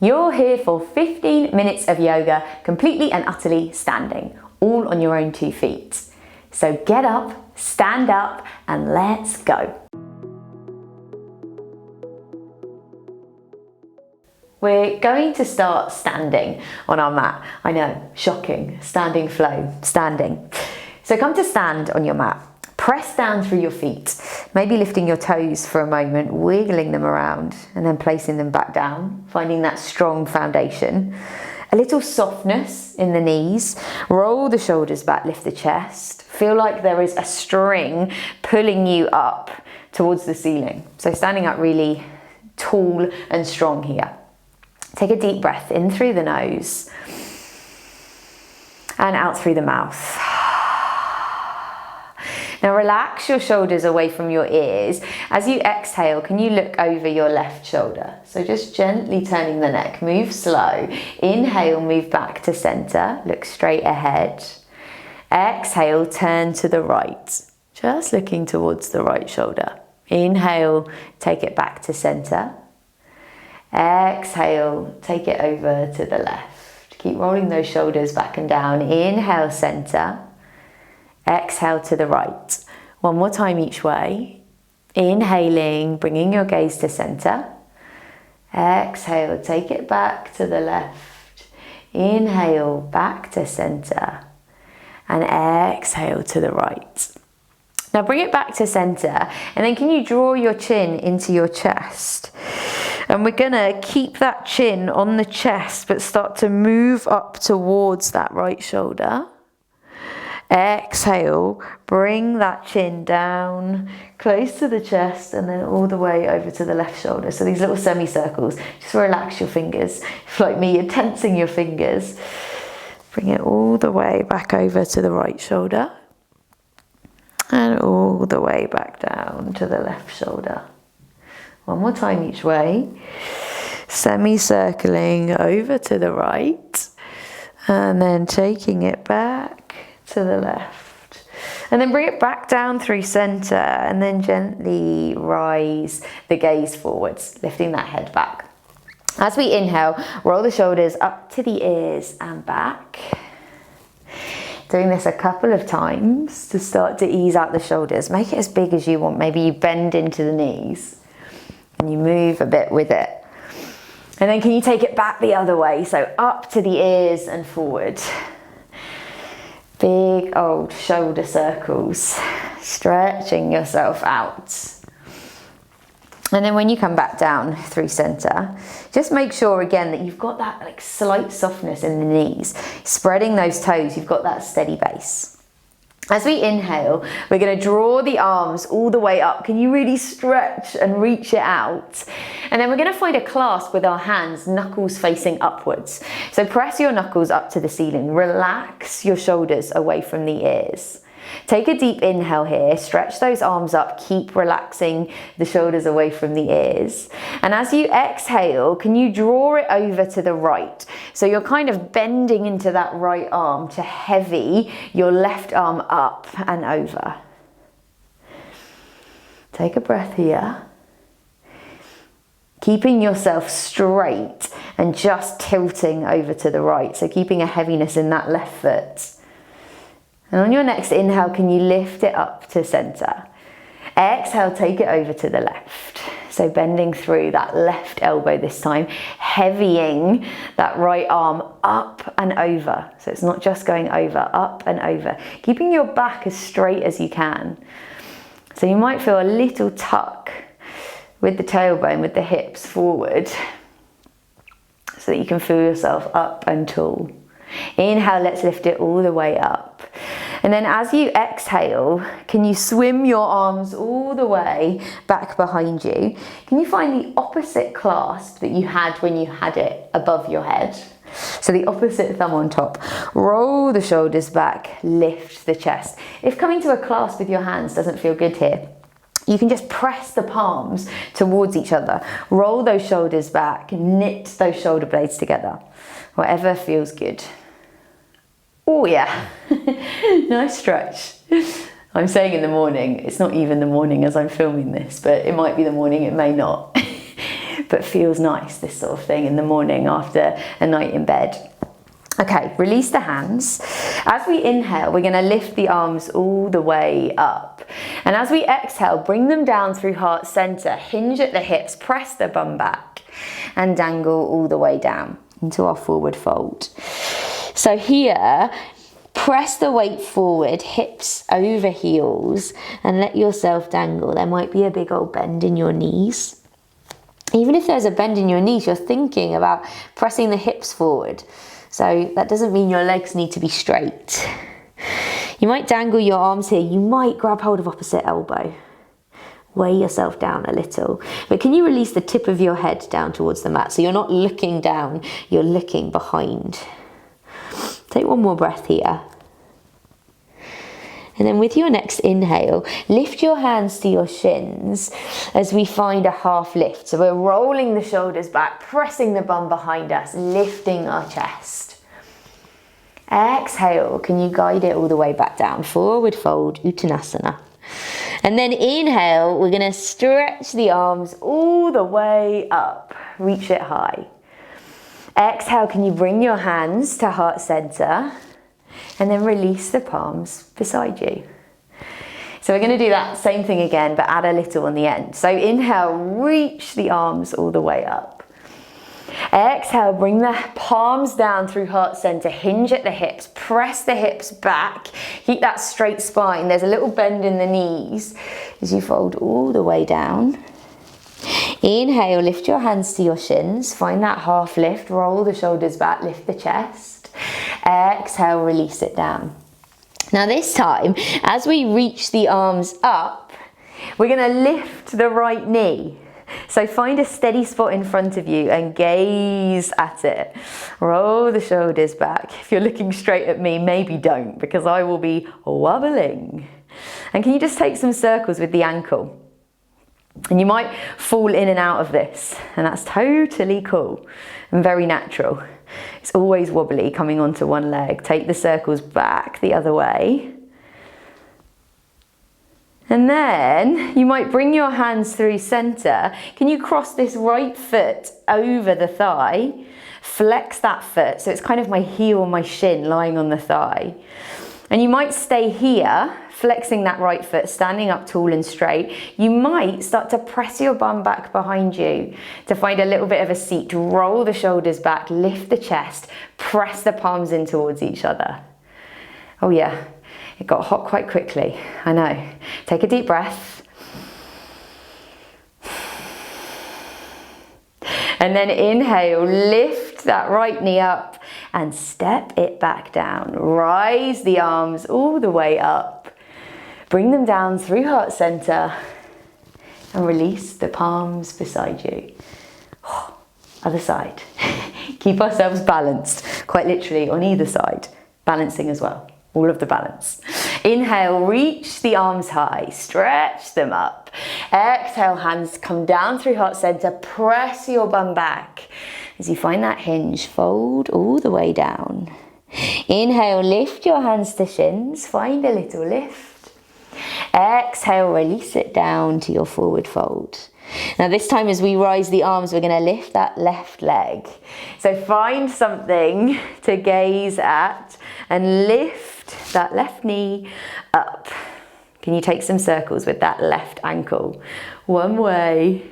You're here for 15 minutes of yoga, completely and utterly standing, all on your own 2 feet. So get up, stand up, and let's go. We're going to start standing on our mat. I know, shocking, standing flow, standing. So come to stand on your mat. Press down through your feet, maybe lifting your toes for a moment, wiggling them around and then placing them back down, finding that strong foundation. A little softness in the knees, roll the shoulders back, lift the chest. Feel like there is a string pulling you up towards the ceiling. So standing up really tall and strong here. Take a deep breath in through the nose and out through the mouth. Now relax your shoulders away from your ears. As you exhale, can you look over your left shoulder? So just gently turning the neck, move slow. Inhale, move back to center, look straight ahead. Exhale, turn to the right, just looking towards the right shoulder. Inhale, take it back to center. Exhale, take it over to the left. Keep rolling those shoulders back and down. Inhale, center. Exhale to the right. One more time each way. Inhaling, bringing your gaze to center. Exhale, take it back to the left. Inhale, back to center. And exhale to the right. Now bring it back to center, and then can you draw your chin into your chest? And we're gonna keep that chin on the chest, but start to move up towards that right shoulder. Exhale, bring that chin down, close to the chest, and then all the way over to the left shoulder. So these little semicircles, just relax your fingers. If like me, you're tensing your fingers. Bring it all the way back over to the right shoulder. And all the way back down to the left shoulder. One more time each way. Semicircling over to the right. And then taking it back to the left, and then bring it back down through center, and then gently rise the gaze forwards, lifting that head back. As we inhale, roll the shoulders up to the ears and back. Doing this a couple of times to start to ease out the shoulders. Make it as big as you want. Maybe you bend into the knees and you move a bit with it. And then can you take it back the other way? So up to the ears and forward. Big old shoulder circles, stretching yourself out. And then when you come back down through center, just make sure again that you've got that like slight softness in the knees. Spreading those toes, you've got that steady base. As we inhale, we're going to draw the arms all the way up. Can you really stretch and reach it out? And then we're going to find a clasp with our hands, knuckles facing upwards. So press your knuckles up to the ceiling. Relax your shoulders away from the ears. Take a deep inhale here, stretch those arms up, keep relaxing the shoulders away from the ears. And as you exhale, can you draw it over to the right? So you're kind of bending into that right arm to heavy your left arm up and over. Take a breath here. Keeping yourself straight and just tilting over to the right. So keeping a heaviness in that left foot. And on your next inhale, can you lift it up to center? Exhale, take it over to the left. So bending through that left elbow this time, heavying that right arm up and over. So it's not just going over, up and over. Keeping your back as straight as you can. So you might feel a little tuck with the tailbone, with the hips forward, so that you can feel yourself up and tall. Inhale, let's lift it all the way up. And then as you exhale, can you swim your arms all the way back behind you? Can you find the opposite clasp that you had when you had it above your head? So the opposite thumb on top. Roll the shoulders back, lift the chest. If coming to a clasp with your hands doesn't feel good here, you can just press the palms towards each other. Roll those shoulders back, knit those shoulder blades together. Whatever feels good. Oh yeah, nice stretch. I'm saying in the morning, it's not even the morning as I'm filming this, but it might be the morning, it may not. But but feels nice, this sort of thing in the morning after a night in bed. Okay, release the hands. As we inhale, we're going to lift the arms all the way up. And as we exhale, bring them down through heart center, hinge at the hips, press the bum back, and dangle all the way down into our forward fold. So here, press the weight forward, hips over heels, and let yourself dangle. There might be a big old bend in your knees. Even if there's a bend in your knees, you're thinking about pressing the hips forward. So that doesn't mean your legs need to be straight. You might dangle your arms here. You might grab hold of opposite elbow. Weigh yourself down a little. But can you release the tip of your head down towards the mat? So you're not looking down, you're looking behind. Take one more breath here. And then with your next inhale, lift your hands to your shins as we find a half lift. So we're rolling the shoulders back, pressing the bum behind us, lifting our chest. Exhale, can you guide it all the way back down? Forward fold, Uttanasana. And then inhale, we're gonna stretch the arms all the way up. Reach it high. Exhale, can you bring your hands to heart center? And then release the palms beside you. So we're going to do that same thing again, but add a little on the end. So inhale, reach the arms all the way up. Exhale, bring the palms down through heart center, hinge at the hips, press the hips back, keep that straight spine. There's a little bend in the knees as you fold all the way down. Inhale, lift your hands to your shins, find that half lift, roll the shoulders back, lift the chest. Exhale, release it down. Now this time, as we reach the arms up, we're going to lift the right knee. So find a steady spot in front of you and gaze at it. Roll the shoulders back. If you're looking straight at me, maybe don't, because I will be wobbling. And can you just take some circles with the ankle? And you might fall in and out of this, and that's totally cool and very natural. It's always wobbly coming onto one leg. Take the circles back the other way. And then you might bring your hands through center. Can you cross this right foot over the thigh? Flex that foot. So it's kind of my heel, my shin lying on the thigh. And you might stay here, flexing that right foot, standing up tall and straight. You might start to press your bum back behind you to find a little bit of a seat. Roll the shoulders back, lift the chest, press the palms in towards each other. Oh yeah, it got hot quite quickly, I know. Take a deep breath. And then inhale, lift that right knee up and step it back down. Rise the arms all the way up. Bring them down through heart center and release the palms beside you. Other side. Keep ourselves balanced, quite literally on either side. Balancing as well, all of the balance. Inhale, reach the arms high, stretch them up. Exhale, hands come down through heart center, press your bum back. As you find that hinge, fold all the way down. Inhale, lift your hands to shins, find a little lift. Exhale, release it down to your forward fold. Now this time as we rise the arms, we're going to lift that left leg. So find something to gaze at and lift that left knee up. Can you take some circles with that left ankle? One way.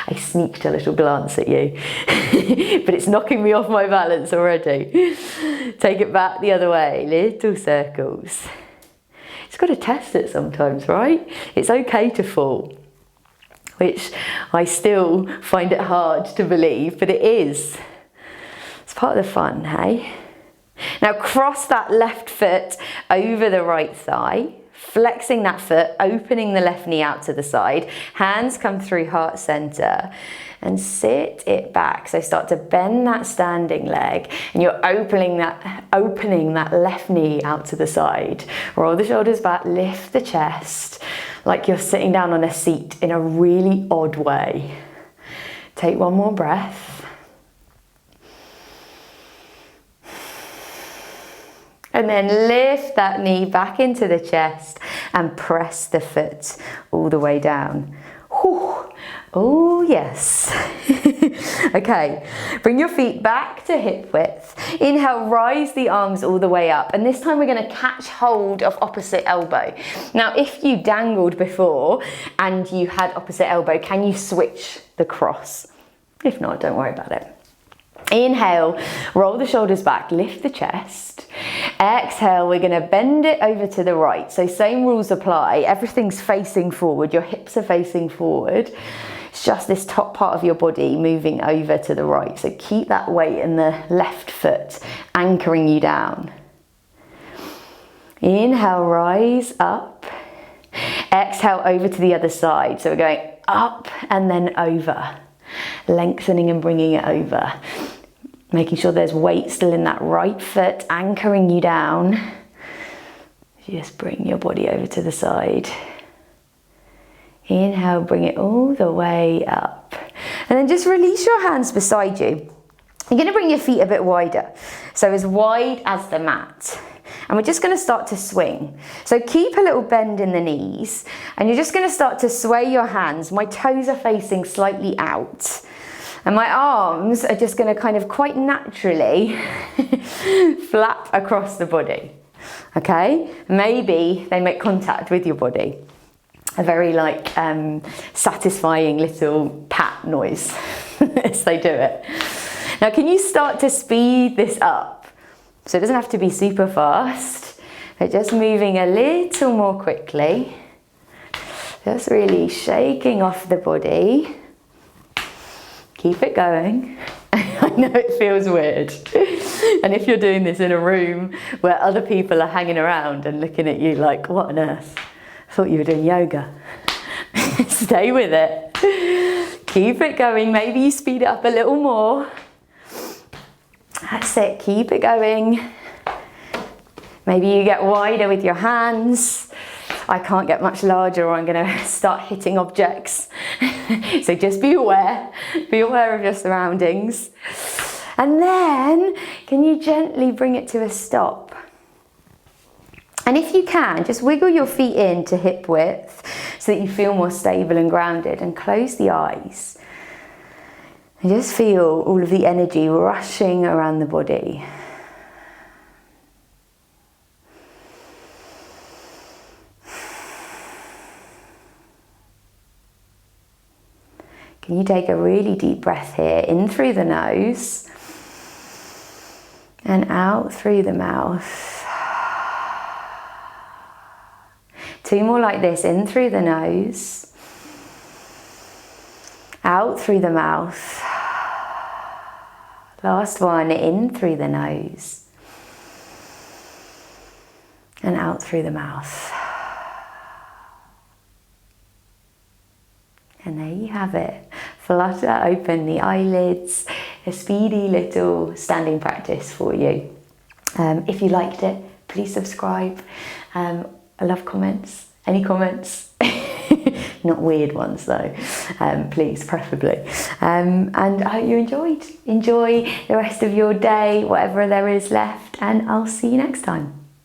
I sneaked a little glance at you, but it's knocking me off my balance already. Take it back the other way, little circles. It's got to test it sometimes, right? It's okay to fall, which I still find it hard to believe, but it is. It's part of the fun, hey? Now cross that left foot over the right thigh. Flexing that foot, opening the left knee out to the side. Hands come through heart center and sit it back. So start to bend that standing leg and you're opening that left knee out to the side. Roll the shoulders back, lift the chest like you're sitting down on a seat in a really odd way. Take one more breath. And then lift that knee back into the chest and press the foot all the way down. Whew. Oh yes. Okay, bring your feet back to hip width. Inhale, rise the arms all the way up. And this time we're going to catch hold of opposite elbow. Now, if you dangled before and you had opposite elbow, can you switch the cross? If not, don't worry about it. Inhale, roll the shoulders back, lift the chest. Exhale, we're going to bend it over to the right. So same rules apply. Everything's facing forward. Your hips are facing forward. It's just this top part of your body moving over to the right. So keep that weight in the left foot, anchoring you down. Inhale, rise up. Exhale, over to the other side. So we're going up and then over. Lengthening and bringing it over. Making sure there's weight still in that right foot, anchoring you down. Just bring your body over to the side. Inhale, bring it all the way up. And then just release your hands beside you. You're going to bring your feet a bit wider. So as wide as the mat. And we're just going to start to swing. So keep a little bend in the knees. And you're just going to start to sway your hands. My toes are facing slightly out. And my arms are just going to kind of quite naturally flap across the body. Okay? Maybe they make contact with your body. A very satisfying little pat noise as they do it. Now, can you start to speed this up? So it doesn't have to be super fast, but just moving a little more quickly. Just really shaking off the body. Keep it going. I know it feels weird. And if you're doing this in a room where other people are hanging around and looking at you like, what on earth? I thought you were doing yoga. Stay with it. Keep it going. Maybe you speed it up a little more. That's it. Keep it going. Maybe you get wider with your hands. I can't get much larger or I'm going to start hitting objects. So just be aware of your surroundings. And then, can you gently bring it to a stop? And if you can, just wiggle your feet in to hip width so that you feel more stable and grounded, and close the eyes. And just feel all of the energy rushing around the body. Can you take a really deep breath here, in through the nose and out through the mouth. 2 more like this, in through the nose, out through the mouth. Last one, in through the nose and out through the mouth. And there you have it. Flutter open the eyelids. A speedy little standing practice for you. If you liked it, please subscribe. I love comments. Any comments? Not weird ones though. Please, preferably. And I hope you enjoyed. Enjoy the rest of your day, whatever there is left, and I'll see you next time.